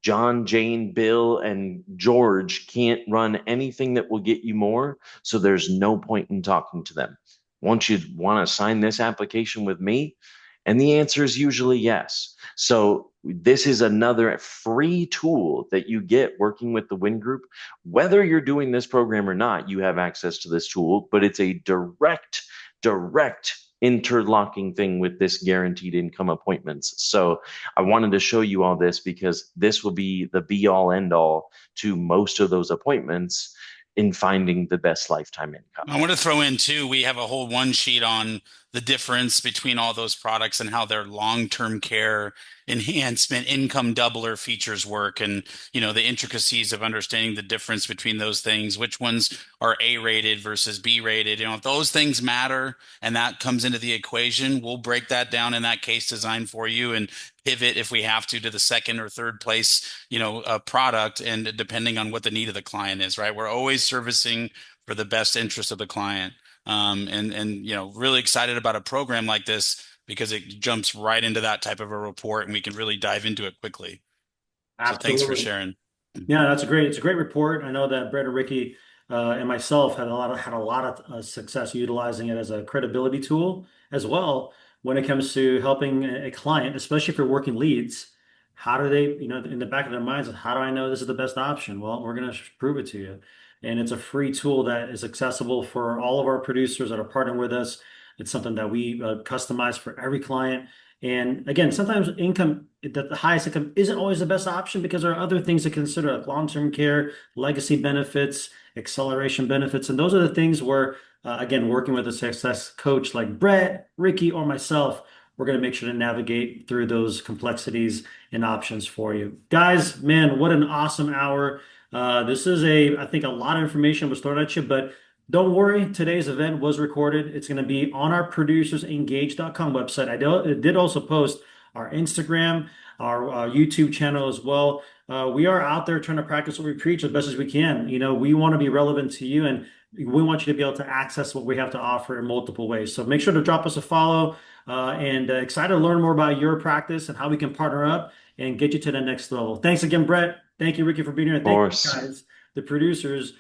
John, Jane, Bill, and George can't run anything that will get you more, so there's no point in talking to them. Won't you want to sign this application with me? And the answer is usually yes. So this is another free tool that you get working with the Win Group. Whether you're doing this program or not, you have access to this tool, but it's a direct interlocking thing with this guaranteed income appointments. So I wanted to show you all this because this will be the be all end all to most of those appointments in finding the best lifetime income. I want to throw in too, we have a whole one sheet on the difference between all those products and how their long-term care enhancement income doubler features work, and the intricacies of understanding the difference between those things, which ones are A rated versus B rated. If those things matter and that comes into the equation, we'll break that down in that case design for you and pivot if we have to the second or third place product, and depending on what the need of the client is, right? We're always servicing for the best interest of the client. And really excited about a program like this because it jumps right into that type of a report and we can really dive into it quickly. So thanks for Absolutely. sharing. Yeah, it's a great report. I know that Brett and Ricky and myself had a lot of success utilizing it as a credibility tool as well when it comes to helping a client, especially if you're working leads. How do they, in the back of their minds, how do I know this is the best option? Well, we're going to prove it to you. And it's a free tool that is accessible for all of our producers that are partnering with us. It's something that we customize for every client. And again, sometimes the highest income isn't always the best option because there are other things to consider, like long-term care, legacy benefits, acceleration benefits. And those are the things where, again, working with a success coach like Brett, Ricky, or myself, we're going to make sure to navigate through those complexities and options for you. Guys, man, what an awesome hour. I think a lot of information was thrown at you, but don't worry, today's event was recorded. It's going to be on our producersengage.com website. I did also post our Instagram, our YouTube channel as well. We are out there trying to practice what we preach as best as we can. We want to be relevant to you, and we want you to be able to access what we have to offer in multiple ways. So make sure to drop us a follow, and excited to learn more about your practice and how we can partner up and get you to the next level. Thanks again, Brett. Thank you, Ricky, for being here. And thank you guys, the producers,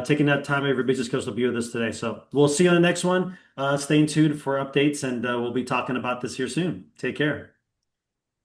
taking that time out of your business schedule to be with us today. So we'll see you on the next one. Stay tuned for updates, and we'll be talking about this here soon. Take care.